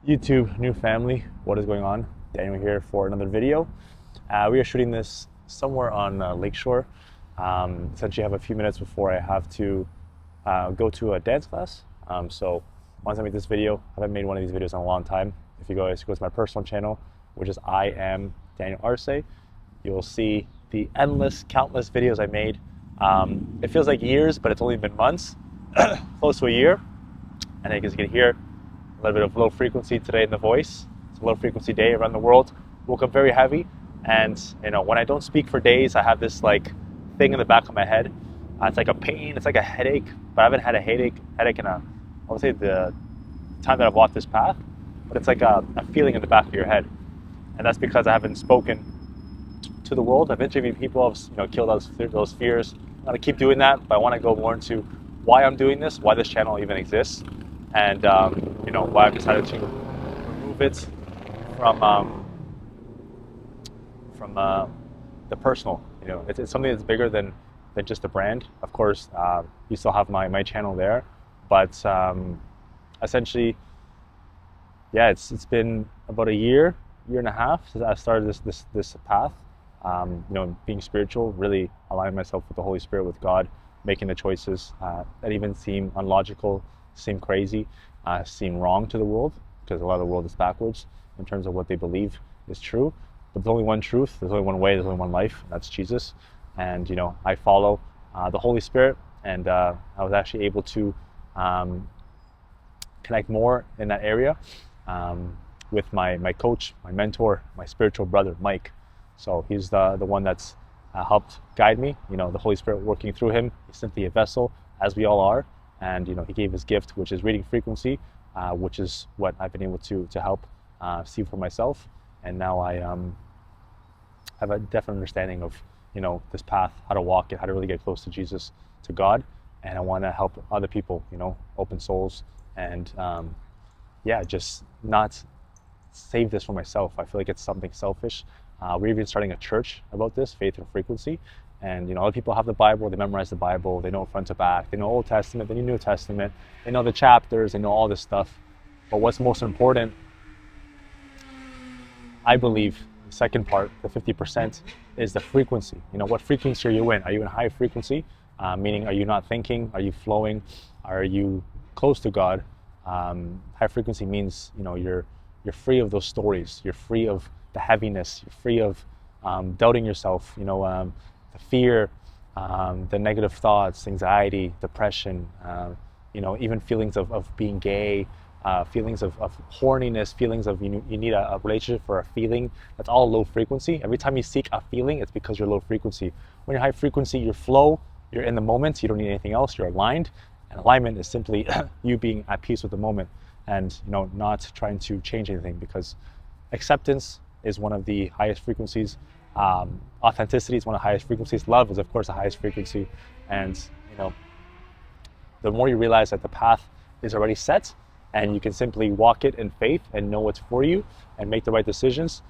YouTube new family, what is going on? Daniel here for another video. We are shooting this somewhere on Lakeshore. Essentially, I have a few minutes before I have to go to a dance class. So once I make this video, I haven't made one of these videos in a long time. If you guys go to my personal channel, which is I am Daniel Arce, you'll see the countless videos I made. It feels like years, but it's only been months, close to a year. And as you can hear, a little bit of low frequency today in the voice. It's a low frequency day around the world. Woke up very heavy, and when I don't speak for days, I have this like thing in the back of my head. It's like a pain, it's like a headache, but I haven't had a headache in I would say the time that I've walked this path, but it's like a feeling in the back of your head. And that's because I haven't spoken to the world. I've interviewed people, I've killed those fears. I'm gonna keep doing that, but I want to go more into why I'm doing this, why this channel even exists, and why I've decided to remove it from the personal. It's something that's bigger than just a brand. Of course, you still have my channel there, but essentially, yeah, it's been about a year and a half since I started this path. Being spiritual, really aligning myself with the Holy Spirit, with God, making the choices that even seem unlogical, seem crazy, seem wrong to the world, because a lot of the world is backwards in terms of what they believe is true. But there's only one truth, there's only one way, there's only one life, and that's Jesus. And I follow the Holy Spirit, and I was actually able to connect more in that area with my coach, my mentor, my spiritual brother, Mike. So he's the one that's helped guide me, the Holy Spirit working through him. He's simply a vessel, as we all are. And he gave his gift, which is reading frequency, which is what I've been able to help see for myself. And now I have a definite understanding of this path, how to walk it, how to really get close to Jesus, to God. And I want to help other people, open souls, and just not save this for myself. I feel like it's something selfish. We're even starting a church about this, Faith and Frequency. And other people have the Bible, they memorize the Bible, they know it front to back, they know Old Testament, they know New Testament, they know the chapters, they know all this stuff. But what's most important, I believe, the second part, the 50%, is the frequency. What frequency are you in? Are you in high frequency? Meaning, are you not thinking? Are you flowing? Are you close to God? High frequency means you're free of those stories. You're free of the heaviness. You're free of doubting yourself. The fear, the negative thoughts, anxiety, depression, even feelings of being gay, feelings of horniness, feelings of you need a relationship for a feeling. That's all low frequency. Every time you seek a feeling, it's because you're low frequency. When you're high frequency, you're flow, you're in the moment, you don't need anything else, you're aligned. And alignment is simply you being at peace with the moment and not trying to change anything, because acceptance is one of the highest frequencies. Authenticity is one of the highest frequencies. Love is, of course, the highest frequency. And the more you realize that the path is already set, and you can simply walk it in faith and know what's for you and make the right decisions,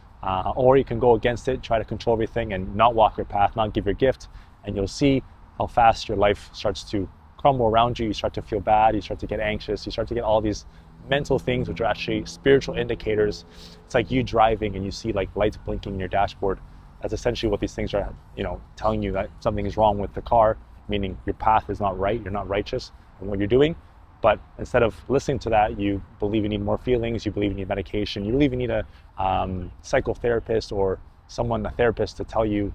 or you can go against it, try to control everything and not walk your path, not give your gift, and you'll see how fast your life starts to crumble around you. You start to feel bad, you start to get anxious, you start to get all these mental things, which are actually spiritual indicators. It's like you driving and you see like lights blinking in your dashboard. That's essentially what these things are, telling you that something is wrong with the car, meaning your path is not right, you're not righteous in what you're doing. But instead of listening to that, you believe you need more feelings, you believe you need medication, you believe you need a psychotherapist or a therapist to tell you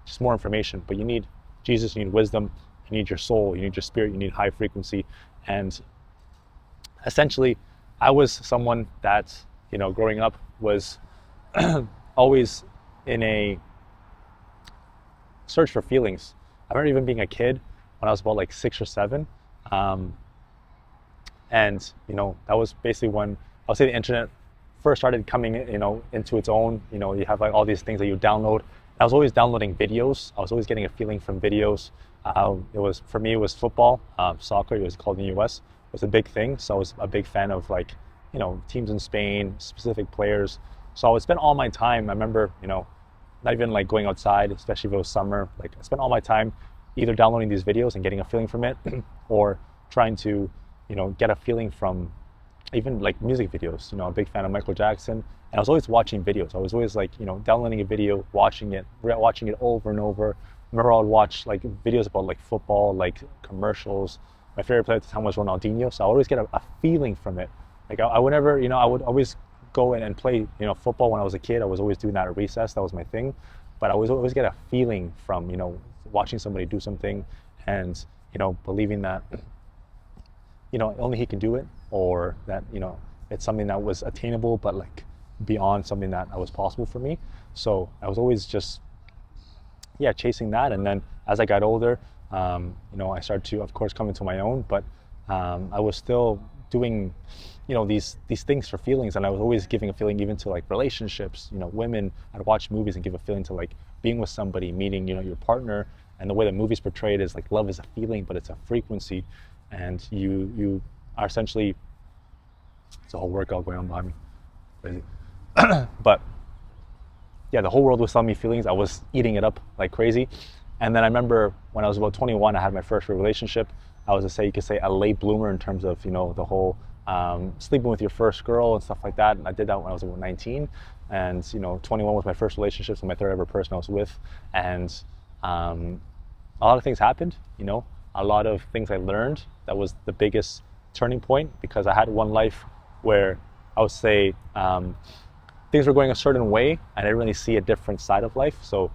just more information. But you need Jesus, you need wisdom, you need your soul, you need your spirit, you need high frequency. And essentially, I was someone that, growing up was always in a search for feelings. I remember even being a kid when I was about like 6 or 7. And that was basically when I would say the internet first started coming into its own. You have like all these things that you download. I was always downloading videos. I was always getting a feeling from videos. For me, it was football, soccer. It was called in the US. Was a big thing. So I was a big fan of teams in Spain, specific players. So I would spend all my time. I remember not even like going outside, especially if it was summer. Like I spent all my time either downloading these videos and getting a feeling from it, or trying to get a feeling from even like music videos. I'm a big fan of Michael Jackson, and I was always watching videos. I was always like, downloading a video, watching it over and over. Remember, I would watch like videos about like football, like commercials. My favorite player at the time was Ronaldinho, so I would always get a feeling from it. Like I would never, I would always go in and play, football when I was a kid. I was always doing that at recess. That was my thing. But I was always get a feeling from, watching somebody do something and, believing that, only he can do it, or that, it's something that was attainable, but like beyond something that was possible for me. So I was always just, chasing that. And then as I got older, I started to, of course, come into my own, but I was still doing, these things for feelings. And I was always giving a feeling even to like relationships, women. I'd watch movies and give a feeling to like being with somebody, meeting, your partner. And the way the movies portray it is like love is a feeling, but it's a frequency. And you are essentially, it's a whole workout going on behind me, crazy. But yeah, the whole world was telling me feelings. I was eating it up like crazy. And then I remember when I was about 21, I had my first relationship. I was you could say a late bloomer in terms of, the whole sleeping with your first girl and stuff like that. And I did that when I was about 19. And, 21 was my first relationship, so my third ever person I was with. And a lot of things happened, a lot of things I learned. That was the biggest turning point, because I had one life where I would say things were going a certain way and I didn't really see a different side of life. So,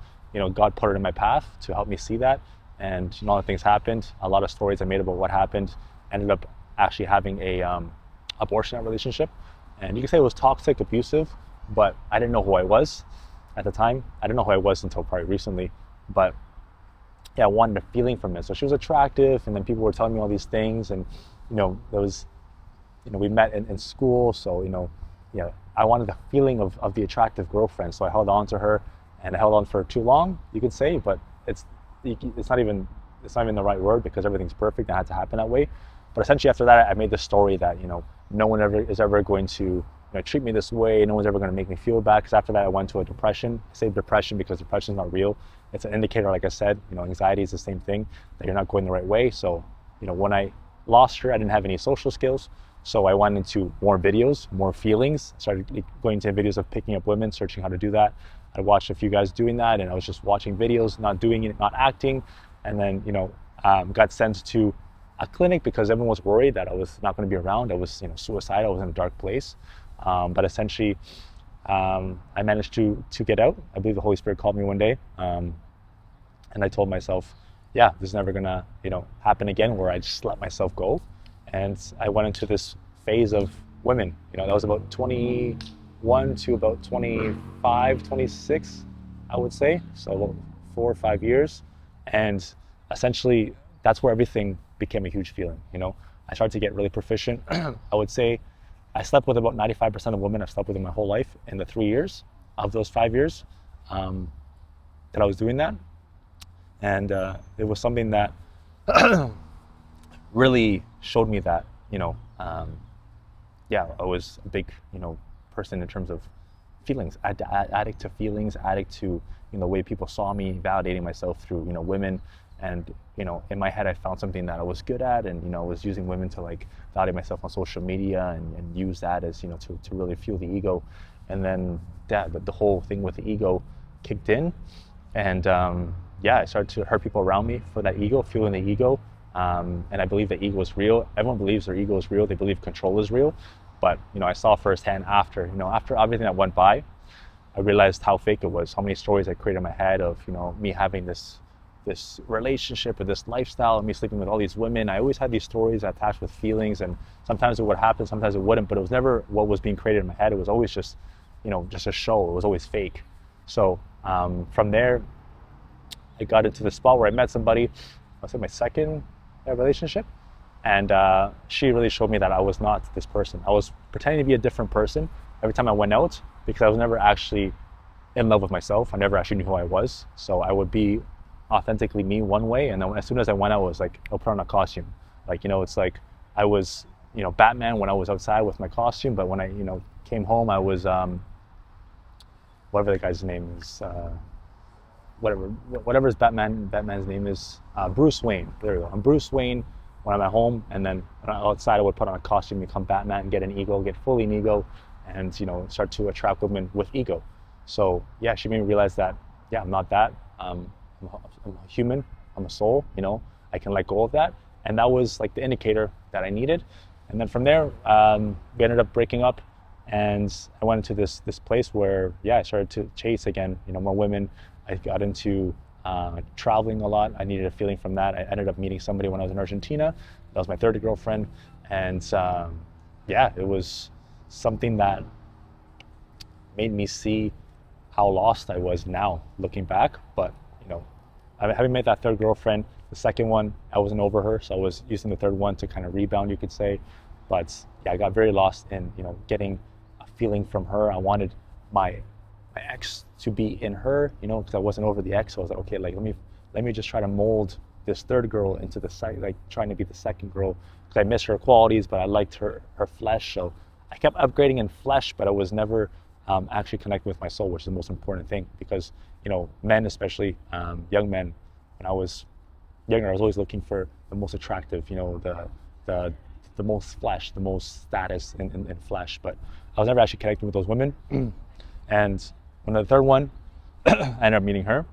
God put it in my path to help me see that. And a lot of things happened. A lot of stories I made about what happened. Ended up actually having a abortion relationship. And you can say it was toxic, abusive, but I didn't know who I was at the time. I didn't know who I was until probably recently. But I wanted a feeling from it. So she was attractive, and then people were telling me all these things. And, there was, we met in school. So, I wanted the feeling of the attractive girlfriend. So I held on to her, and I held on for too long, you could say, but it's not even the right word, because everything's perfect and it had to happen that way. But essentially after that, I made the story that, no one is ever going to treat me this way. No one's ever going to make me feel bad. Because after that, I went to a depression. I say depression because depression is not real. It's an indicator, like I said, anxiety is the same thing, that you're not going the right way. So, when I lost her, I didn't have any social skills. So I went into more videos, more feelings. I started going to videos of picking up women, searching how to do that. I watched a few guys doing that, and I was just watching videos, not doing it, not acting. And then, got sent to a clinic because everyone was worried that I was not going to be around. I was, suicidal. I was in a dark place. But essentially, I managed to get out. I believe the Holy Spirit called me one day. And I told myself, this is never going to, happen again, where I just let myself go. And I went into this phase of women. That was about 21 to about 25, 26, I would say. So about 4 or 5 years. And essentially, that's where everything became a huge feeling. I started to get really proficient. I would say I slept with about 95% of women I've slept with in my whole life in the 3 years of those 5 years that I was doing that. And it was something that really showed me that, I was a big, person in terms of feelings, addict to feelings, addict to, the way people saw me, validating myself through, women. And, in my head, I found something that I was good at, and, I was using women to like validate myself on social media and use that as, to really fuel the ego. And then the whole thing with the ego kicked in. And I started to hurt people around me for that ego, fueling the ego. And I believe that ego is real. Everyone believes their ego is real. They believe control is real. But, I saw firsthand after everything that went by, I realized how fake it was, how many stories I created in my head of, me having this relationship or this lifestyle, and me sleeping with all these women. I always had these stories attached with feelings, and sometimes it would happen, sometimes it wouldn't, but it was never what was being created in my head. It was always just, just a show. It was always fake. So from there, I got into the spot where I met somebody, I say my second relationship, and she really showed me that I was not this person. I was pretending to be a different person every time I went out, because I was never actually in love with myself. I never actually knew who I was. So I would be authentically me one way, and then as soon as I went out, I was like, I'll put on a costume. Like, it's like I was, Batman when I was outside with my costume, but when I, came home, I was, whatever the guy's name is, whatever his Batman's name is, Bruce Wayne. There we go. I'm Bruce Wayne when I'm at home, and then outside I would put on a costume, become Batman, get an ego, get fully an ego, and start to attract women with ego. So yeah, she made me realize that yeah, I'm not that. I'm a human. I'm a soul. I can let go of that, and that was like the indicator that I needed. And then from there, we ended up breaking up, and I went into this place where yeah, I started to chase again. More women. I got into traveling a lot. I needed a feeling from that. I ended up meeting somebody when I was in Argentina. That was my third girlfriend, and yeah, it was something that made me see how lost I was now looking back. But having met that third girlfriend, the second one I wasn't over her, so I was using the third one to kind of rebound, you could say. But yeah, I got very lost in getting a feeling from her. I wanted my ex to be in her, because I wasn't over the ex. So I was like, okay, like let me just try to mold this third girl into the second, like trying to be the second girl, because I miss her qualities, but I liked her flesh. So I kept upgrading in flesh, but I was never actually connecting with my soul, which is the most important thing. Because men, especially young men, when I was younger, I was always looking for the most attractive, the most flesh, the most status in flesh. But I was never actually connecting with those women. And when the third one, I ended up meeting her.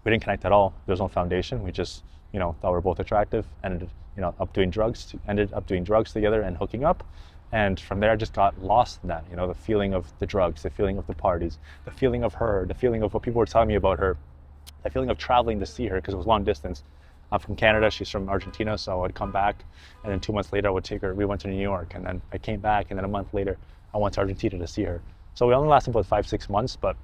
We didn't connect at all. There was no foundation. We just, thought we were both attractive, and ended up doing drugs together and hooking up. And from there, I just got lost in that, the feeling of the drugs, the feeling of the parties, the feeling of her, the feeling of what people were telling me about her, the feeling of traveling to see her, because it was long distance. I'm from Canada, she's from Argentina, so I'd come back, and then 2 months later I would take her. We went to New York, and then I came back, and then a month later I went to Argentina to see her. So we only lasted about 5-6 months, but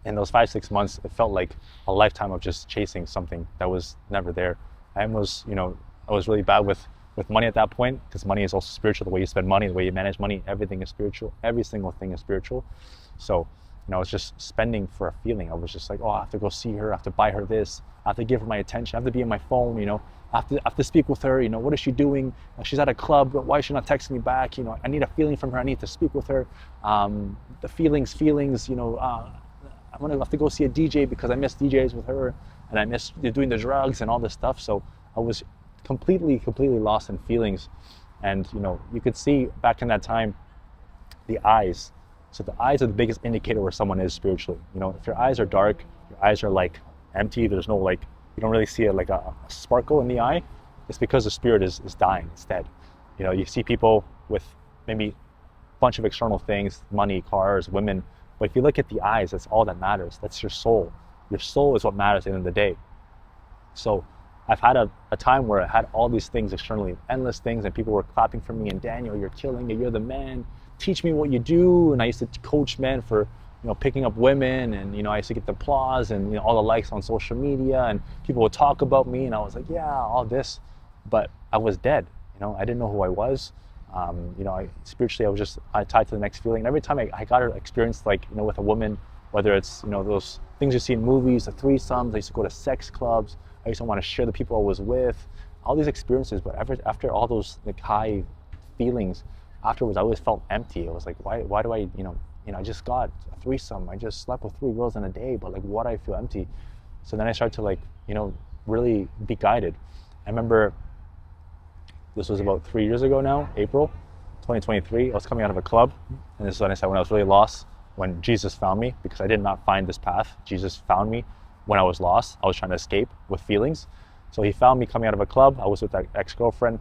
in those 5-6 months, it felt like a lifetime of just chasing something that was never there. I was really bad with money at that point, because money is also spiritual. The way you spend money, the way you manage money, everything is spiritual. Every single thing is spiritual. So, I was just spending for a feeling. I was just like, oh, I have to go see her. I have to buy her this. I have to give her my attention. I have to be on my phone. I have to speak with her. What is she doing? She's at a club. Why is she not texting me back? I need a feeling from her. I need to speak with her. The feelings. I'm gonna have to go see a DJ because I miss DJs with her, and I miss doing the drugs and all this stuff. So I was completely lost in feelings. And you could see back in that time, the eyes. So the eyes are the biggest indicator where someone is spiritually. If your eyes are dark, your eyes are like empty, there's no you don't really see like a sparkle in the eye, it's because the spirit is dying, it's dead. You see people with maybe a bunch of external things, money, cars, women, but if you look at the eyes, that's all that matters. That's your soul. Your soul is what matters at the end of the day. So I've had a time where I had all these things externally, endless things, and people were clapping for me, and Daniel, you're killing it, you're the man, teach me what you do. And I used to coach men for picking up women, and I used to get the applause and all the likes on social media, and people would talk about me, and I was like, yeah, all this, but I was dead. I didn't know who I was. Spiritually, I tied to the next feeling. And every time I got to experience with a woman, whether it's those things you see in movies, the threesomes, I used to go to sex clubs, I used to want to share the people I was with, all these experiences. But after all those high feelings, afterwards I always felt empty. I was like, why do I I just got a threesome, I just slept with 3 girls in a day, but why do I feel empty? So then I started to really be guided. I remember this was about 3 years ago now, April 2023. I was coming out of a club, and this is when I said, when I was really lost, when Jesus found me, because I did not find this path. Jesus found me when I was lost. I was trying to escape with feelings. So he found me coming out of a club. I was with that ex-girlfriend,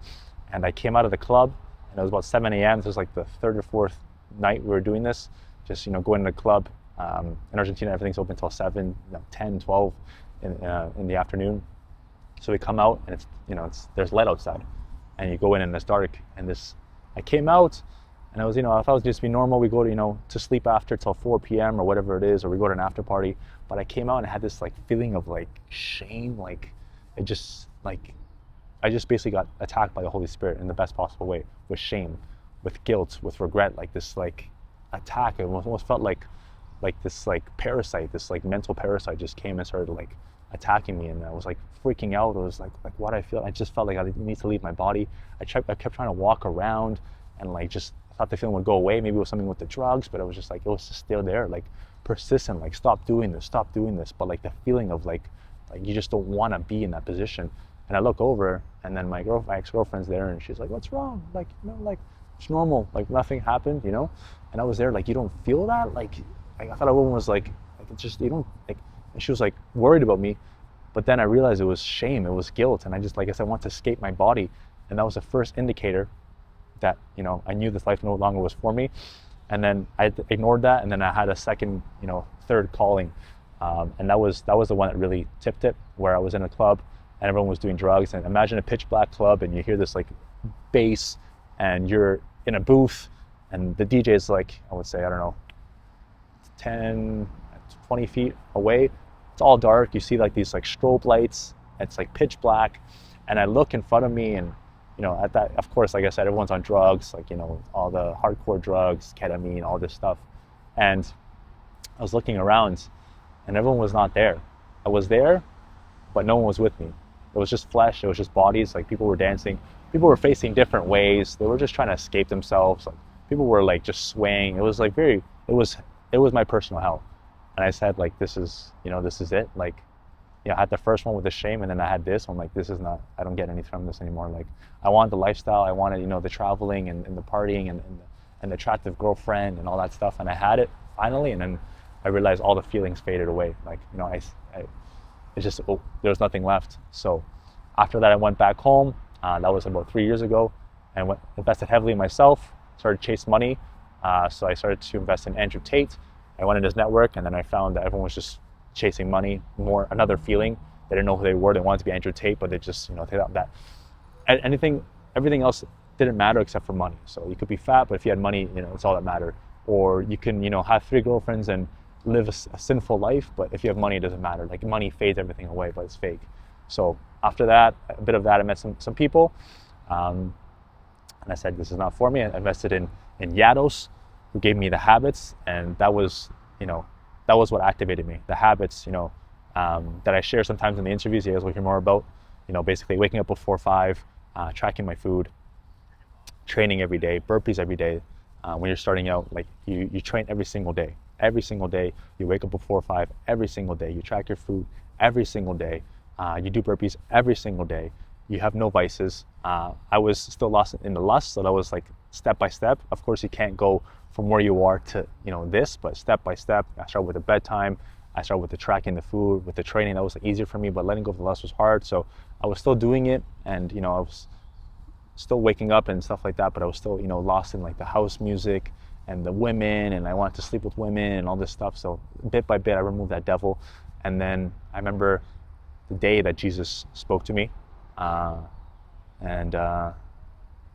and I came out of the club, and it was about 7 a.m. This was the third or fourth night we were doing this, just going to the club. In Argentina, everything's open until 7, 10, 12 in the afternoon. So we come out, and there's light outside, and you go in and it's dark. And I came out, and I was, I thought it would just be normal. We go to sleep after till 4 p.m. or whatever it is, or we go to an after party. But I came out and I had this feeling of shame, I just basically got attacked by the Holy Spirit in the best possible way, with shame, with guilt, with regret, this attack. It almost felt like this parasite, this mental parasite just came and started attacking me, and I was freaking out. It was what I feel. I just felt like I need to leave my body. I kept trying to walk around, and just I thought the feeling would go away. Maybe it was something with the drugs, but it was just it was just still there, persistent. Stop doing this. But the feeling of you just don't want to be in that position. And I look over, and then my ex-girlfriend's there, and she's like, "What's wrong? Like, like it's normal. Like nothing happened, you know." And I was there, like, "You don't feel that? Like I thought a woman was like it's just you don't like." And she was like worried about me, but then I realized it was shame, it was guilt, and I just, like I said, I want to escape my body, and that was the first indicator that I knew this life no longer was for me. And then I ignored that, and then I had a second, third calling, and that was the one that really tipped it, where I was in a club and everyone was doing drugs. And imagine a pitch black club, and you hear this like bass, and you're in a booth, and the DJ is like, I would say, I don't know, 10, 20 feet away. It's all dark. You see like these like strobe lights. It's like pitch black, and I look in front of me, and at that, of course, like I said, everyone's on drugs, like all the hardcore drugs, ketamine, all this stuff. And I was looking around, and everyone was not there. I was there, but no one was with me. It was just flesh. It was just bodies. Like, people were dancing. People were facing different ways. They were just trying to escape themselves. Like, people were like just swaying. It was like it was my personal hell. And I said, like, this is it. Like, I had the first one with the shame, and then I had this. I'm like, this is not, I don't get anything from this anymore. Like, I want the lifestyle. I wanted, the traveling and the partying and the attractive girlfriend and all that stuff. And I had it finally. And then I realized all the feelings faded away. Like, it's just, there was nothing left. So after that, I went back home. That was about 3 years ago, and invested heavily in myself, started to chase money. So I started to invest in Andrew Tate. I went in his network, and then I found that everyone was just chasing money, more another feeling. They didn't know who they were. They wanted to be Andrew Tate, but they just, they thought that everything else didn't matter except for money. So you could be fat, but if you had money, it's all that mattered. Or you can, have 3 girlfriends and live a sinful life, but if you have money, it doesn't matter. Like, money fades everything away, but it's fake. So after that, a bit of that, I met some people, and I said, this is not for me. I invested in Yados, who gave me the habits, and that was what activated me. The habits, that I share sometimes in the interviews. You guys will hear more about, basically waking up before 5, tracking my food, training every day, burpees every day. When you're starting out, like, you train every single day. Every single day, you wake up before 5. Every single day, you track your food. Every single day, you do burpees every single day. You have no vices. I was still lost in the lust, so that was like step by step. Of course, you can't go from where you are to this, but step by step. I started with the bedtime. I started with the tracking the food, with the training. That was easier for me, but letting go of the lust was hard. So I was still doing it, and I was still waking up and stuff like that, but I was still lost in like the house music and the women, and I wanted to sleep with women and all this stuff. So bit by bit, I removed that devil. And then I remember the day that Jesus spoke to me,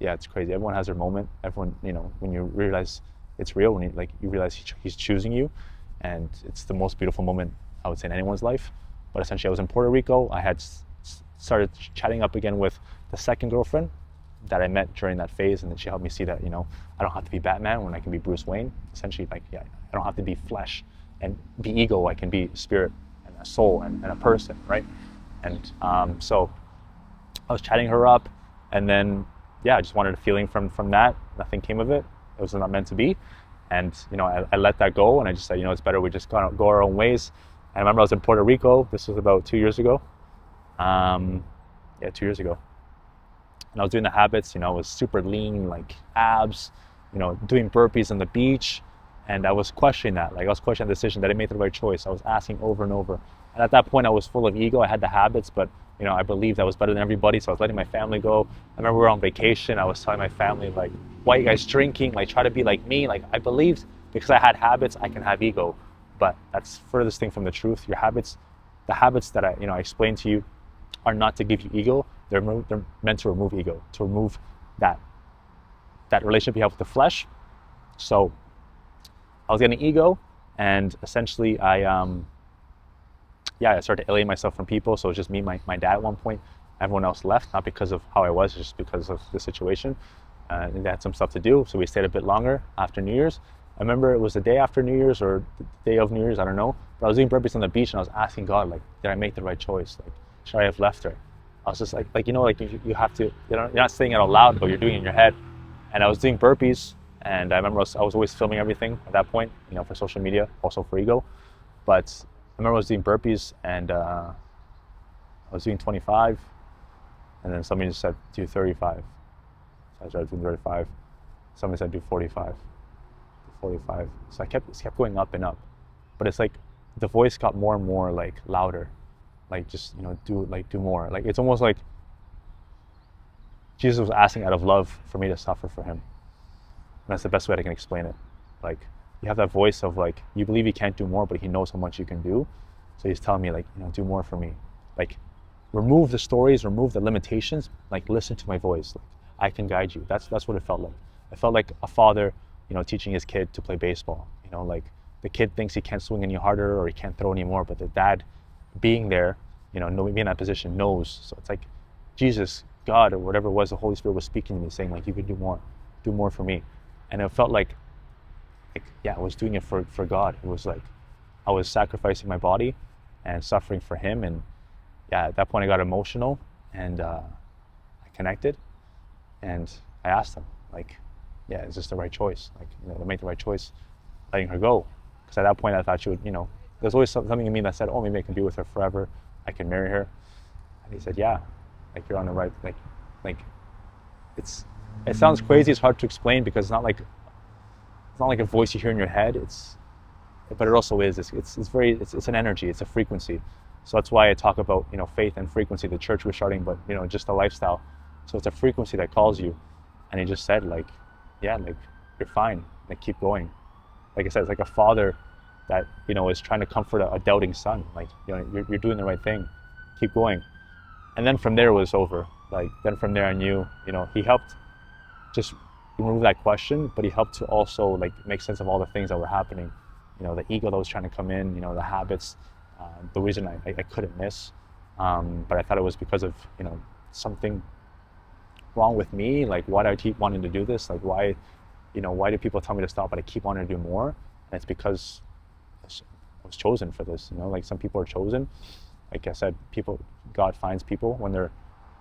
yeah, it's crazy. Everyone has their moment. Everyone, when you realize it's real, when you realize he's choosing you, and it's the most beautiful moment, I would say, in anyone's life. But essentially, I was in Puerto Rico. I had started chatting up again with the second girlfriend that I met during that phase, and then she helped me see that I don't have to be Batman when I can be Bruce Wayne. Essentially, I don't have to be flesh and be ego. I can be spirit and a soul and a person, right? And so I was chatting her up, and then I just wanted a feeling from that. Nothing came of it. It was not meant to be. And I let that go, and I just said, it's better we just go our own ways. And I remember I was in Puerto Rico. This was about 2 years ago. 2 years ago. And I was doing the habits. I was super lean, like abs. Doing burpees on the beach, and I was questioning that. Like, I was questioning the decision that I made the right choice. I was asking over and over. And at that point, I was full of ego. I had the habits, but I believed I was better than everybody, so I was letting my family go. I remember we were on vacation. I was telling my family, like, why are you guys drinking? Like, try to be like me. Like, I believed because I had habits, I can have ego. But that's furthest thing from the truth. Your habits, the habits that I explained to you, are not to give you ego. They're meant to remove ego, to remove that relationship you have with the flesh. So I was getting ego, and essentially I started to alienate myself from people. So it was just me, my dad at one point. Everyone else left, not because of how I was, just because of the situation. And they had some stuff to do, so we stayed a bit longer after New Year's. I remember it was the day after New Year's or the day of New Year's, I don't know. But I was doing burpees on the beach, and I was asking God, like, did I make the right choice? Like, should I have left her? I was just like you have to, you're not saying it out loud, but you're doing it in your head. And I was doing burpees, and I remember I was always filming everything at that point, for social media, also for ego. But I remember I was doing burpees, and I was doing 25, And then somebody just said, do 35. So I started doing 35. Somebody said, do 45. Do 45. So it kept going up and up. But it's like the voice got more and more like louder. Like just, do more. Like it's almost like Jesus was asking out of love for me to suffer for him. And that's the best way I can explain it. Like you have that voice of like, you believe you can't do more, but he knows how much you can do. So he's telling me like, do more for me. Like remove the stories, remove the limitations, like listen to my voice. Like I can guide you. That's what it felt like. It felt like a father, teaching his kid to play baseball. Like the kid thinks he can't swing any harder or he can't throw anymore, but the dad being there, being in that position knows. So it's like Jesus, God, or whatever it was, the Holy Spirit was speaking to me saying like, you can do more for me. And it felt like I was doing it for God. It was like I was sacrificing my body and suffering for him. And at that point I got emotional and I connected and I asked him like, is this the right choice? Like, to make the right choice, letting her go. Because at that point I thought she would, there's always something in me that said, oh, maybe I can be with her forever. I can marry her. And he said, yeah, like you're on the right, like it sounds crazy. It's hard to explain because it's not like a voice you hear in your head. But it also is. It's an energy. It's a frequency. So that's why I talk about faith and frequency. The church we're starting, but just a lifestyle. So it's a frequency that calls you. And he just said like, like you're fine. Like keep going. Like I said, it's like a father that is trying to comfort a doubting son. Like you're doing the right thing. Keep going. And then from there it was over. Like then from there I knew he helped just remove that question, but he helped to also like make sense of all the things that were happening. The ego that was trying to come in, the habits, the reason I couldn't miss. But I thought it was because of, something wrong with me. Like why do I keep wanting to do this? Like why do people tell me to stop, but I keep wanting to do more? And it's because I was chosen for this, like some people are chosen. Like I said, God finds people when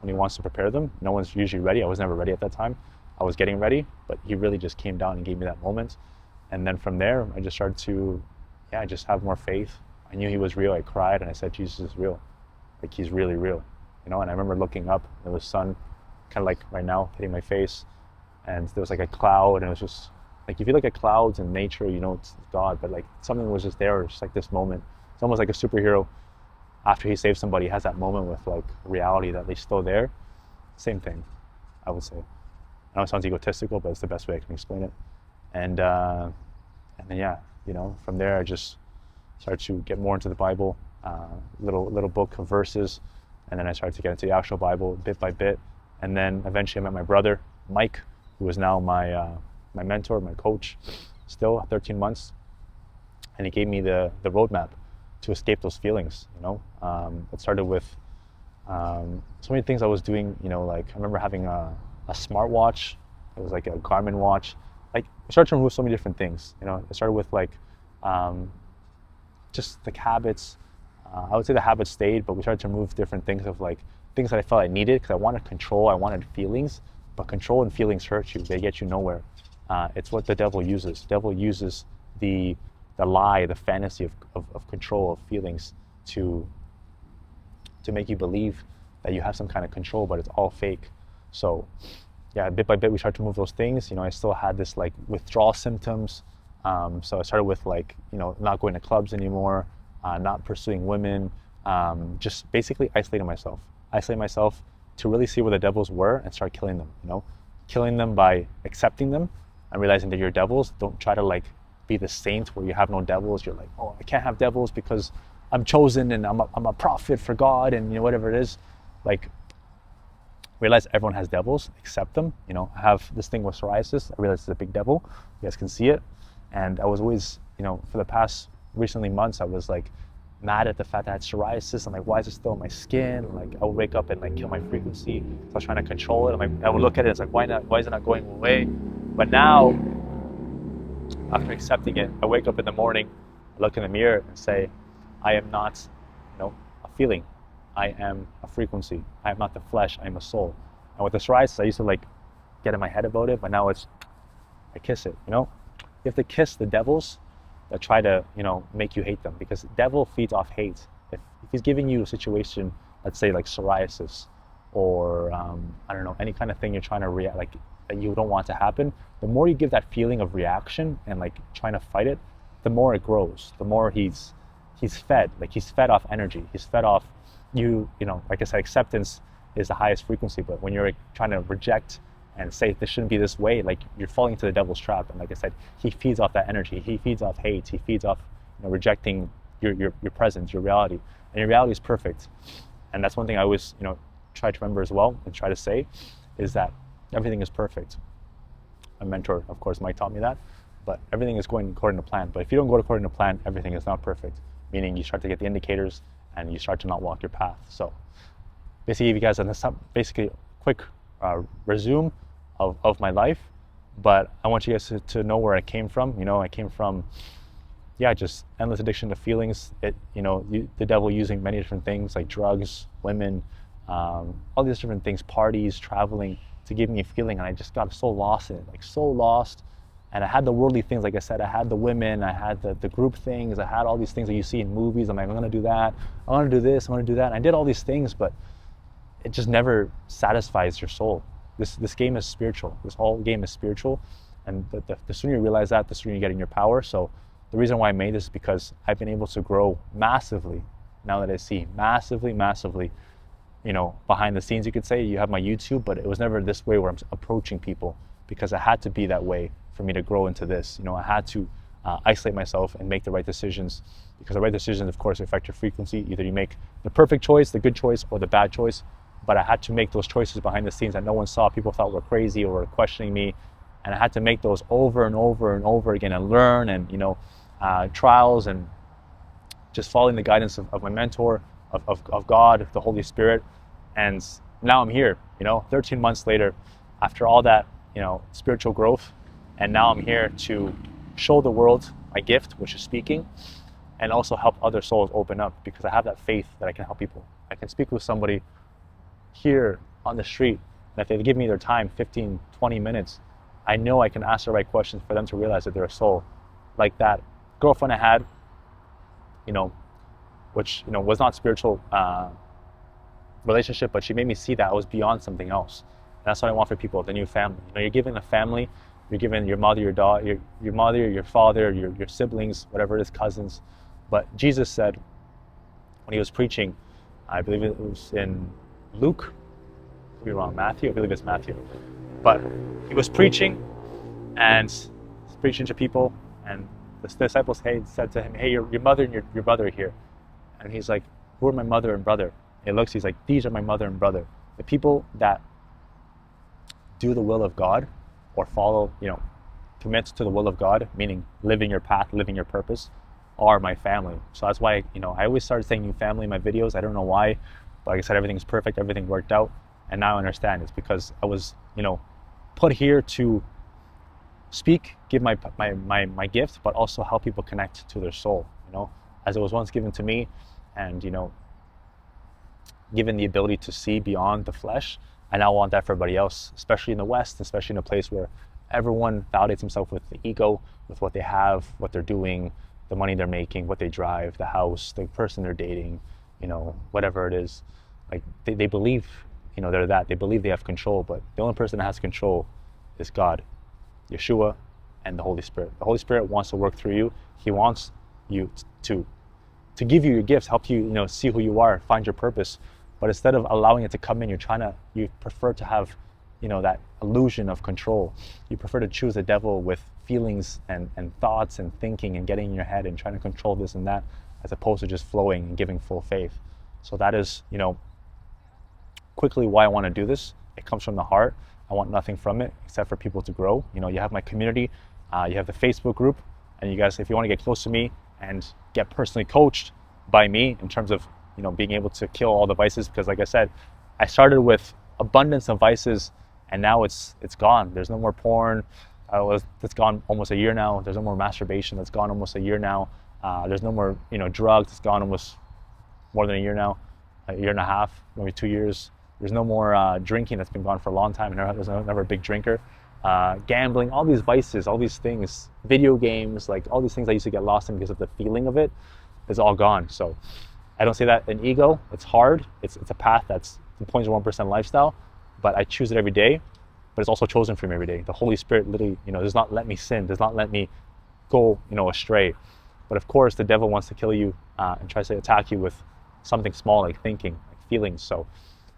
he wants to prepare them. No one's usually ready. I was never ready at that time. I was getting ready, but he really just came down and gave me that moment. And then from there, I just started to, just have more faith. I knew he was real. I cried and I said, Jesus is real. Like he's really real, And I remember looking up, there was sun kind of like right now hitting my face. And there was like a cloud and it was just like, if you look at clouds in nature, it's God, but like something was just there, just like this moment. It's almost like a superhero after he saves somebody, he has that moment with like reality that they're still there. Same thing, I would say. I know it sounds egotistical, but it's the best way I can explain it. And then from there I just started to get more into the Bible, little book of verses, and then I started to get into the actual Bible bit by bit. And then eventually I met my brother, Mike, who is now my mentor, my coach, still 13 months. And he gave me the roadmap to escape those feelings, It started with so many things I was doing, like I remember having a smartwatch. It was like a Garmin watch. Like I started to remove so many different things, It started with like just like habits. I would say the habits stayed, but we started to remove different things of like things that I felt I needed because I wanted control, I wanted feelings, but control and feelings hurt you. They get you nowhere. It's what the devil uses. The devil uses the lie, the fantasy of control, of feelings to make you believe that you have some kind of control, but it's all fake. So bit by bit we started to move those things. I still had this like withdrawal symptoms. So I started with like, not going to clubs anymore, not pursuing women, just basically isolating myself to really see where the devils were and start killing them, killing them by accepting them and realizing that you're devils. Don't try to like be the saint where you have no devils. You're like, oh, I can't have devils because I'm chosen and I'm a prophet for God and whatever it is. Like realize everyone has devils, accept them. I have this thing with psoriasis. I realize it's a big devil. You guys can see it. And I was always, for the past recently months, I was like mad at the fact that I had psoriasis. I'm like, why is it still on my skin? Like I would wake up and like kill my frequency. So I was trying to control it. I would look at it, it's like, why is it not going away? But now, after accepting it, I wake up in the morning, I look in the mirror and say, I am not, a feeling. I am a frequency. I am not the flesh, I am a soul. And with the psoriasis, I used to like get in my head about it, but now it's, I kiss it, You have to kiss the devils that try to, make you hate them, because the devil feeds off hate. If he's giving you a situation, let's say like psoriasis or I don't know, any kind of thing you're trying to react, like that you don't want to happen, the more you give that feeling of reaction and like trying to fight it, the more it grows, the more he's fed, like he's fed off energy, he's fed off you know, like I said, acceptance is the highest frequency, but when you're trying to reject and say this shouldn't be this way, like you're falling into the devil's trap. And like I said, he feeds off that energy, he feeds off hate, he feeds off, you know, rejecting your presence, your reality. And your reality is perfect. And that's one thing I always, you know, try to remember as well and try to say, is that everything is perfect. My mentor, of course, Mike taught me that, but everything is going according to plan. But if you don't go according to plan, everything is not perfect, meaning you start to get the indicators and you start to not walk your path. So basically, you guys, basically quick resume of my life, but I want you guys to know where I came from. You know, I came from, just endless addiction to feelings. You know, the devil using many different things like drugs, women, all these different things, parties, traveling, to give me a feeling. And I just got so lost in it, like so lost. And I had the worldly things, like I said, I had the women, I had the group things, I had all these things that you see in movies. I'm like, I'm gonna do that, I wanna do this, I wanna do that. And I did all these things, but it just never satisfies your soul. This game is spiritual. This whole game is spiritual. And the sooner you realize that, the sooner you get in your power. So the reason why I made this is because I've been able to grow massively, now that I see, massively, you know, behind the scenes, you could say. You have my YouTube, but it was never this way where I'm approaching people, because I had to be that way for me to grow into this. You know, I had to isolate myself and make the right decisions, because the right decisions, of course, affect your frequency. Either you make the perfect choice, the good choice, or the bad choice. But I had to make those choices behind the scenes that no one saw. People thought were crazy or were questioning me. And I had to make those over and over and over again and learn, and, you know, trials, and just following the guidance of my mentor, of God, the Holy Spirit. And now I'm here, you know, 13 months later, after all that, you know, spiritual growth. And now I'm here to show the world my gift, which is speaking, and also help other souls open up, because I have that faith that I can help people. I can speak with somebody here on the street, and if they give me their time, 15, 20 minutes, I know I can ask the right questions for them to realize that they're a soul. Like that girlfriend I had, you know, which, you know, was not spiritual relationship, but she made me see that I was beyond something else. And that's what I want for people, the new family. You know, you're given a family, you're given your mother, your daughter, your mother, your father, your siblings, whatever it is, cousins. But Jesus said, when he was preaching, I believe it was in Luke, I could be wrong, Matthew, I believe it's Matthew. But he was preaching, and he's preaching to people, and the disciples said to him, hey, your mother and your brother are here. And he's like, who are my mother and brother? And he looks, he's like, these are my mother and brother. The people that do the will of God, or follow, you know, commit to the will of God, meaning living your path, living your purpose, are my family. So that's why, you know, I always started saying new family in my videos. I don't know why, but like I said, everything's perfect, everything worked out. And now I understand it's because I was, you know, put here to speak, give my gift, but also help people connect to their soul, you know, as it was once given to me, and, you know, given the ability to see beyond the flesh. I now want that for everybody else, especially in the West, especially in a place where everyone validates himself with the ego, with what they have, what they're doing, the money they're making, what they drive, the house, the person they're dating, you know, whatever it is. Like they believe, you know, they're that. They believe they have control, but the only person that has control is God, Yeshua, and the Holy Spirit. The Holy Spirit wants to work through you. He wants you to give you your gifts, help you, you know, see who you are, find your purpose. But instead of allowing it to come in, you prefer to have, you know, that illusion of control. You prefer to choose the devil with feelings and thoughts and thinking and getting in your head and trying to control this and that, as opposed to just flowing and giving full faith. So that is, you know, quickly why I want to do this. It comes from the heart. I want nothing from it except for people to grow. You know, you have my community, you have the Facebook group, and you guys, if you want to get close to me and get personally coached by me in terms of, you know, being able to kill all the vices, because like I said, I started with abundance of vices, and now it's gone. There's no more porn. That's gone almost a year now. There's no more masturbation. That's gone almost a year now. There's no more, you know, drugs. It's gone almost more than a year now, a year and a half, maybe 2 years. There's no more drinking. That's been gone for a long time. There's never a big drinker. Gambling, all these vices, all these things, video games, like all these things I used to get lost in because of the feeling of it, is all gone. So I don't say that in ego. It's hard. It's a path that's the 0.1% lifestyle, but I choose it every day. But it's also chosen for me every day. The Holy Spirit literally, does not let me sin, does not let me go, astray. But of course, the devil wants to kill you and tries to attack you with something small like thinking, like feelings. So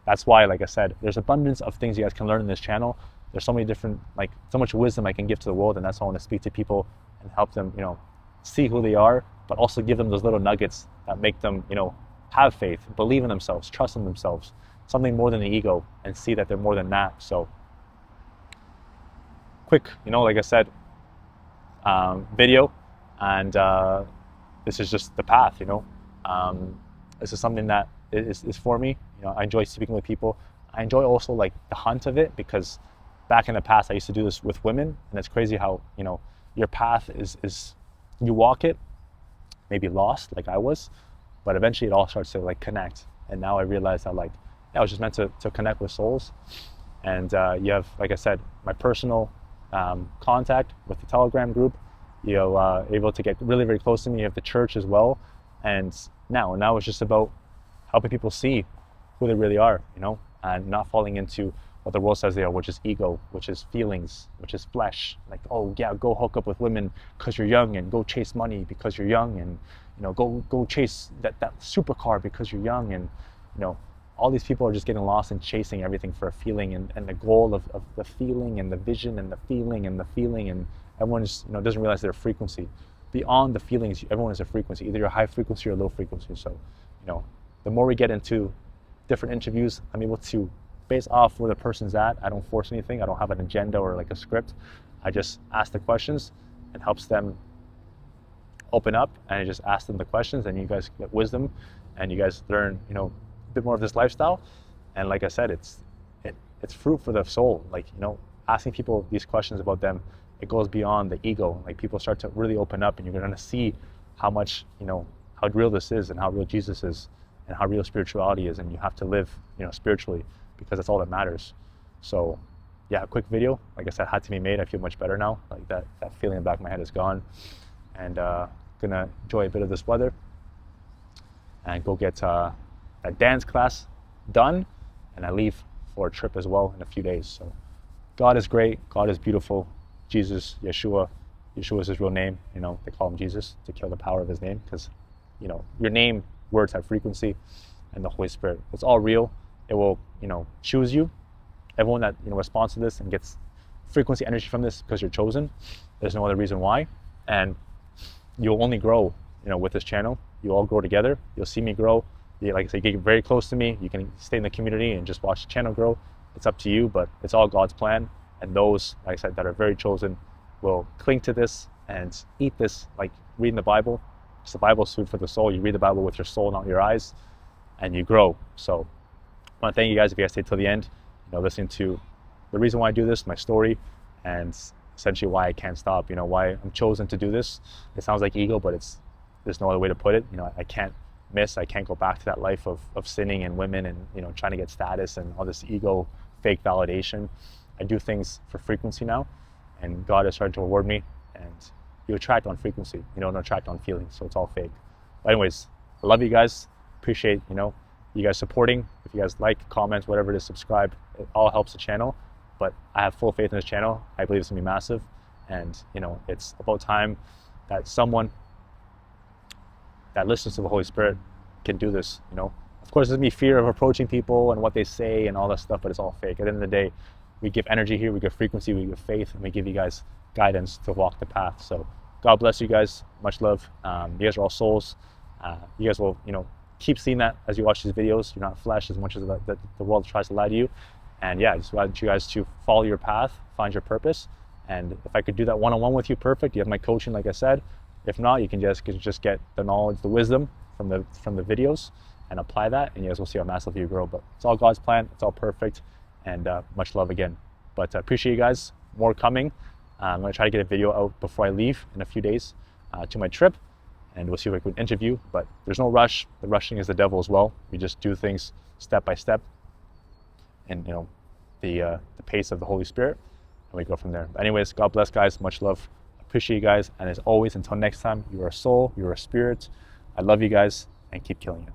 that's why, like I said, there's abundance of things you guys can learn in this channel. There's so many different, so much wisdom I can give to the world, and that's why I want to speak to people and help them, see who they are, but also give them those little nuggets that make them, have faith, believe in themselves, trust in themselves, something more than the ego, and see that they're more than that. So quick, like I said, video, and this is just the path. This is something that is for me. I enjoy speaking with people. I enjoy also like the hunt of it, because back in the past I used to do this with women, and it's crazy how your path is you walk it, maybe lost like I was, but eventually it all starts to like connect. And now I realize that I was just meant to connect with souls. And you have, like I said, my personal contact with the Telegram group. You're able to get really, very close to me. You have the church as well. And now it's just about helping people see who they really are, and not falling into what the world says they are, which is ego, which is feelings, which is flesh. Like, oh yeah, go hook up with women because you're young, and go chase money because you're young, and go chase that supercar because you're young. And all these people are just getting lost in chasing everything for a feeling, and the goal of the feeling and the vision and the feeling and the feeling, and everyone just doesn't realize their frequency. Beyond the feelings, everyone is a frequency. Either you're high frequency or low frequency. So the more we get into different interviews, I'm able to base off where the person's at. I don't force anything. I don't have an agenda or like a script. I just ask the questions and helps them open up, and I just ask them the questions, and you guys get wisdom, and you guys learn a bit more of this lifestyle. And like I said, it's fruit for the soul. Asking people these questions about them, it goes beyond the ego. Like, people start to really open up, and you're going to see how much how real this is, and how real Jesus is, and how real spirituality is. And you have to live spiritually, because that's all that matters. So yeah, a quick video, like I said, had to be made. I feel much better now. Like that feeling in the back of my head is gone, and gonna enjoy a bit of this weather and go get a dance class done, and I leave for a trip as well in a few days. So God is great, God is beautiful. Jesus, Yeshua is his real name. They call him Jesus to kill the power of his name, because your name, words have frequency, and the Holy Spirit, it's all real. It will choose you. Everyone that responds to this and gets frequency energy from this, because you're chosen. There's no other reason why. And you'll only grow with this channel. You'll all grow together. You'll see me grow. Like I say, get very close to me. You can stay in the community and just watch the channel grow. It's up to you, but it's all God's plan. And those, like I said, that are very chosen will cling to this and eat this, like reading the Bible. It's the Bible's food for the soul. You read the Bible with your soul, not your eyes, and you grow. So I want to thank you guys if you guys stayed till the end, listening to the reason why I do this, my story, and essentially why I can't stop, why I'm chosen to do this. It sounds like ego, but there's no other way to put it. I can't go back to that life of sinning and women and, trying to get status and all this ego, fake validation. I do things for frequency now, and God is starting to reward me, and you attract on frequency, you don't attract on feelings, so it's all fake. But anyways, I love you guys, appreciate, you guys supporting. If you guys like, comment, whatever it is, subscribe, it all helps the channel. But I have full faith in this channel. I believe it's gonna be massive, and it's about time that someone that listens to the Holy Spirit can do this. Of course, there's gonna be fear of approaching people and what they say and all that stuff, but it's all fake. At the end of the day, we give energy here, we give frequency, we give faith, and we give you guys guidance to walk the path. So God bless you guys, much love. You guys are all souls. You guys will keep seeing that as you watch these videos. You're not flesh as much as the world tries to lie to you. And yeah, I just want you guys to follow your path, find your purpose. And if I could do that one-on-one with you, perfect. You have my coaching, like I said. If not, you can just get the knowledge, the wisdom from the videos, and apply that, and you guys will see how massively you grow. But it's all God's plan. It's all perfect. And much love again. But I appreciate you guys. More coming. I'm going to try to get a video out before I leave in a few days to my trip, and we'll see if we can interview. But there's no rush. The rushing is the devil as well. We just do things step by step, and the pace of the Holy Spirit, and we go from there. But anyways, God bless, guys. Much love. Appreciate you guys. And as always, until next time, you are a soul. You are a spirit. I love you guys, and keep killing it.